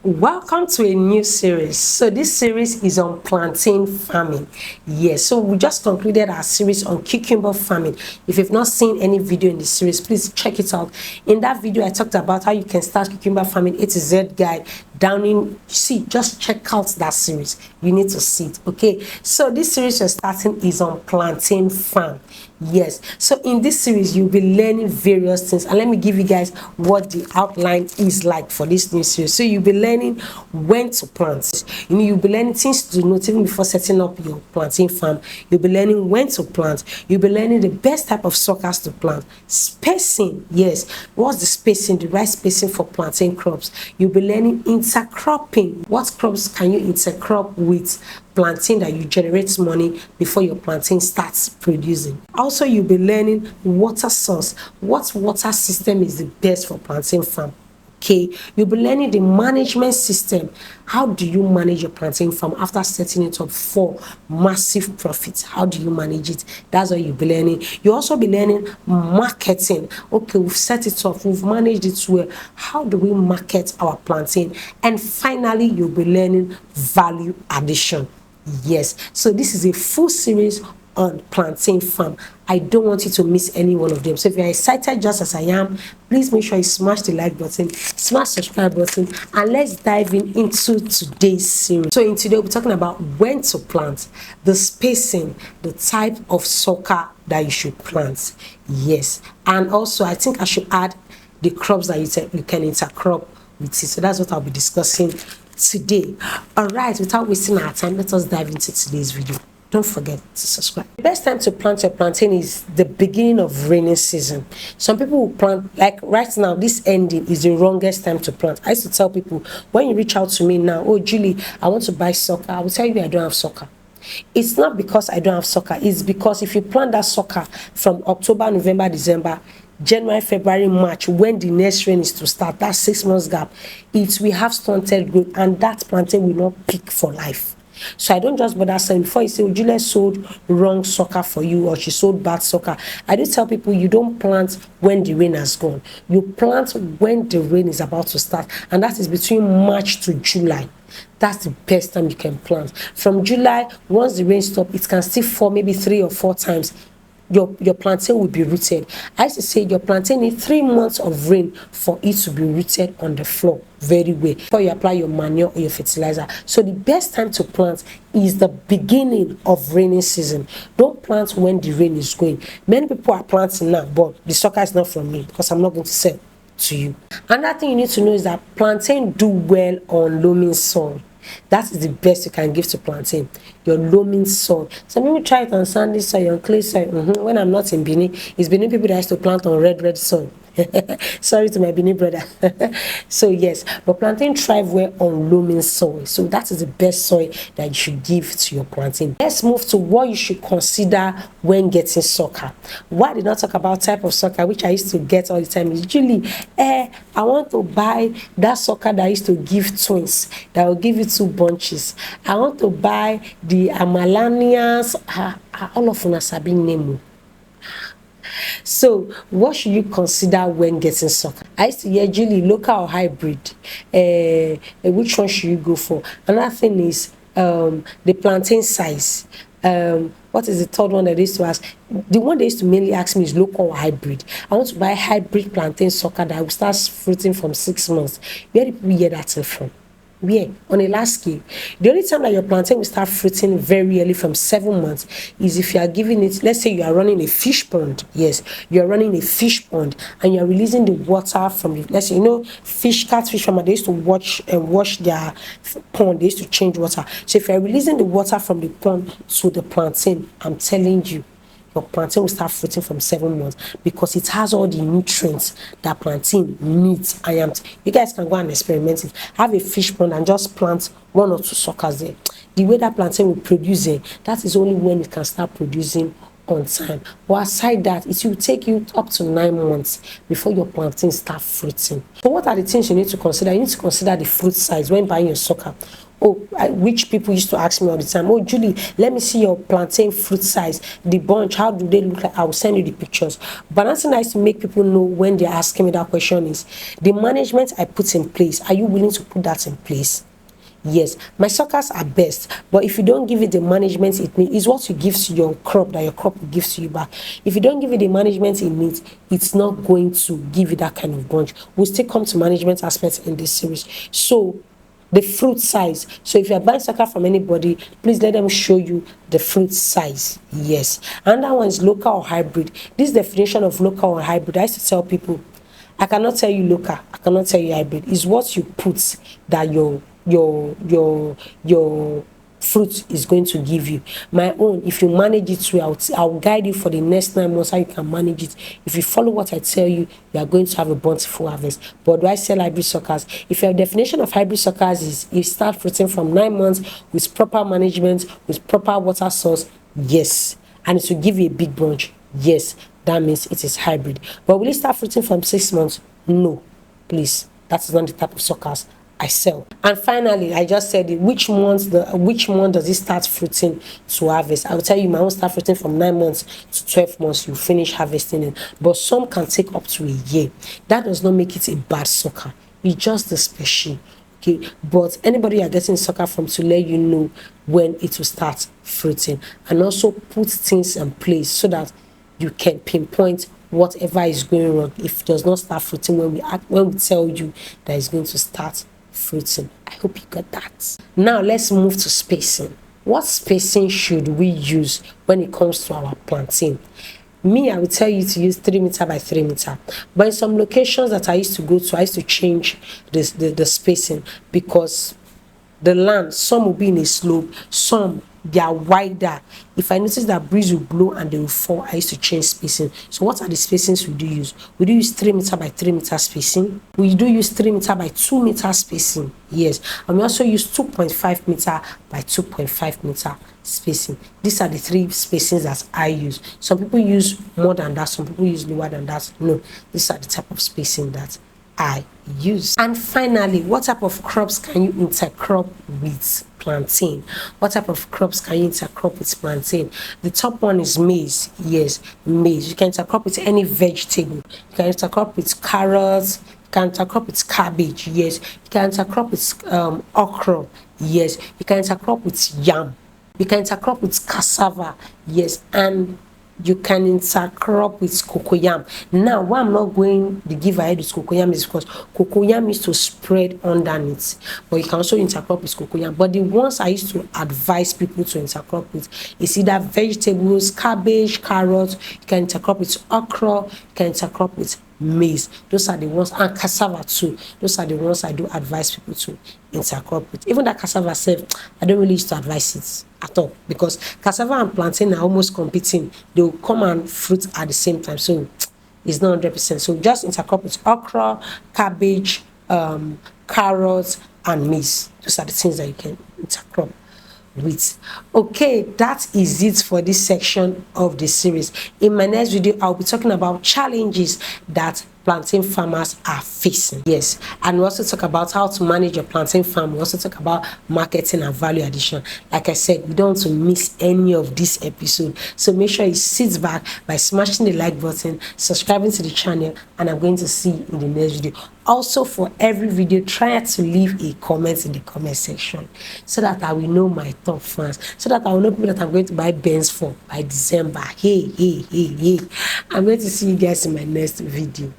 Welcome to a new series. So this series is on plantain farming. Yes, so we just concluded our series on cucumber farming. If you've not seen any video in this series, please check it out. In that video I talked about how you can start cucumber farming A to Z guide down in, see, just check out that series. You need to see it. Okay, so this series we're starting is on plantain farm. Yes, so in this series you'll be learning various things, and let me give you guys what the outline is like for this new series. So you'll be learning when to plant. You'll be learning things to note even before setting up your plantain farm. You'll be learning when to plant. You'll be learning the best type of suckers to plant. Spacing, yes, what's the spacing, the right spacing for plantain crops. You'll be learning intercropping. What crops can you intercrop with plantain that you generate money before your plantain starts producing. Also, you'll be learning water source. What water system is the best for plantain farm? Okay, you'll be learning the management system. How do you manage your plantain farm after setting it up for massive profits? How do you manage it? That's what you'll be learning. You'll also be learning marketing. Okay, we've set it up, we've managed it well. How do we market our plantain? And finally, you'll be learning value addition. Yes, so this is a full series on plantain farm. I don't want you to miss any one of them. So if you're excited just as I am, please make sure you smash the like button, smash the subscribe button, and let's dive into today's series. So in today we'll be talking about when to plant, the spacing, the type of sucker that you should plant. Yes, and also I think I should add the crops that you can intercrop with it. So that's what I'll be discussing today. All right, without wasting our time, let us dive into today's video. Don't forget to subscribe. The best time to plant your plantain is the beginning of rainy season. Some people will plant, like right now, this ending is the wrongest time to plant. I used to tell people, when you reach out to me now, oh Julie, I want to buy sucker, I will tell you I don't have sucker. It's not because I don't have sucker, it's because if you plant that sucker from October, November, December, January, February, March, when the next rain is to start, that 6 months gap, it will have stunted growth, and that plantain will not pick for life. So I don't just bother saying, before you say, oh, Juliet sold wrong sucker for you, or she sold bad sucker. I do tell people, you don't plant when the rain has gone. You plant when the rain is about to start, and that is between March to July. That's the best time you can plant. From July, once the rain stops, it can still fall maybe 3 or 4 times. Your plantain will be rooted. I used to say your plantain needs 3 months of rain for it to be rooted on the floor very well before you apply your manure or your fertilizer. So the best time to plant is the beginning of rainy season. Don't plant when the rain is going. Many people are planting now, but the sucker is not from me because I'm not going to sell to you. Another thing you need to know is that plantain do well on loamy soil. That is the best you can give to plantain, your loamy soil. Some people try it on sandy soil, on clay soil. When I'm not in Benin, it's Benin people that used to plant on red soil. Sorry to my Benin brother. So yes, but plantain thrive well on loamy soil. So that is the best soil that you should give to your plantain. Let's move to what you should consider when getting sucker. Why did not talk about type of sucker, which I used to get all the time, is Julie, I want to buy that sucker that used to give twins, that will give you 2 bunches. I want to buy the Amalanias, all of them are being named. So what should you consider when getting sucker? I used to hear, Julie, local or hybrid, which one should you go for? Another thing is the plantain size. What is the third one that they used to ask? The one they used to mainly ask me is local or hybrid. I want to buy hybrid plantain sucker that will start fruiting from 6 months. Where do people hear that from? Where? On a large scale. The only time that your plantain will start fruiting very early, from 7 months, is if you are giving it, let's say you are running a fish pond. Yes, you are running a fish pond and you are releasing the water from the, let's say, catfish farmer, they used to wash their pond, they used to change water. So if you are releasing the water from the pond to the plantain, I'm telling you, your plantain will start fruiting from 7 months, because it has all the nutrients that plantain needs. You guys can go and experiment it. Have a fish pond and just plant 1 or 2 suckers there. The way that plantain will produce it, that is only when it can start producing on time. But aside that, it will take you up to 9 months before your plantain start fruiting. So what are the things you need to consider? You need to consider the fruit size when buying your sucker. which people used to ask me all the time, oh Julie, let me see your plantain fruit size, the bunch, how do they look like? I will send you the pictures. But that's nice to make people know when they're asking me that question is the management I put in place. Are you willing to put that in place? Yes, my suckers are best, but if you don't give it the management it needs, it's what you give to your crop that your crop will give to you back. If you don't give it the management it needs, it's not going to give you that kind of bunch. We'll still come to management aspects in this series. So the fruit size. So if you're buying sucker from anybody, please let them show you the fruit size. Yes. And that one is local or hybrid. This definition of local or hybrid, I used to tell people, I cannot tell you local, I cannot tell you hybrid. It's what you put that your fruit is going to give you. My own, if you manage it well, I'll guide you for the next 9 months how you can manage it. If you follow what I tell you, you are going to have a bountiful harvest. But do I sell hybrid suckers? If your definition of hybrid suckers is you start fruiting from 9 months with proper management, with proper water source, yes, and it will give you a big bunch, yes, that means it is hybrid. But will it start fruiting from 6 months? No, please, that is not the type of suckers I sell. And finally, I just said which month does it start fruiting to harvest. I will tell you my own start fruiting from 9 months to 12 months. You finish harvesting it, but some can take up to a year. That does not make it a bad sucker. It's just the species. Okay, but anybody you're getting sucker from to let you know when it will start fruiting, and also put things in place so that you can pinpoint whatever is going wrong if it does not start fruiting when we tell you that it's going to start fruiting. I hope you got that. Now let's move to spacing. What spacing should we use when it comes to our planting? Me, I will tell you to use 3 meter by 3 meter. But in some locations that I used to go to, I used to change the spacing because the land, some will be in a slope, some they are wider. If I notice that breeze will blow and they will fall, I used to change spacing. So what are the spacings we do use? We do use 3 meter by 3 meter spacing. We do use 3 meter by 2 meter spacing. Yes. And we also use 2.5 meter by 2.5 meter spacing. These are the 3 spacings that I use. Some people use more than that, some people use lower than that. No, these are the type of spacing that I use. And finally, what type of crops can you intercrop with plantain? What type of crops can you intercrop with plantain? The top one is maize. Yes, maize. You can intercrop with any vegetable. You can intercrop with carrots. You can intercrop with cabbage. Yes. You can intercrop with okra. Yes. You can intercrop with yam. You can intercrop with cassava. Yes. And you can intercrop with cocoyam. Now, why I'm not going the give ahead with cocoyam is because cocoyam is to spread underneath, but you can also intercrop with cocoyam. But the ones I used to advise people to intercrop with is either vegetables, cabbage, carrots. You can intercrop with okra. You can intercrop with maize. Those are the ones, and cassava too. Those are the ones I do advise people to intercrop with. Even that cassava self, I don't really used to advise it at all because cassava and plantain are almost competing. They will come and fruit at the same time, so it's not 100%. So just intercrop with okra, cabbage, carrots, and maize. Those are the things that you can intercrop with. Okay, that is it for this section of the series. In my next video, I'll be talking about challenges that plantain farmers are facing. Yes, and we also talk about how to manage your plantain farm. We also talk about marketing and value addition. Like I said, you don't want to miss any of this episode, so make sure you sit back by smashing the like button, subscribing to the channel, and I'm going to see you in the next video. Also, for every video, try to leave a comment in the comment section so that I will know my top fans, so that I will know people that I'm going to buy Benz for by December. Hey, I'm going to see you guys in my next video.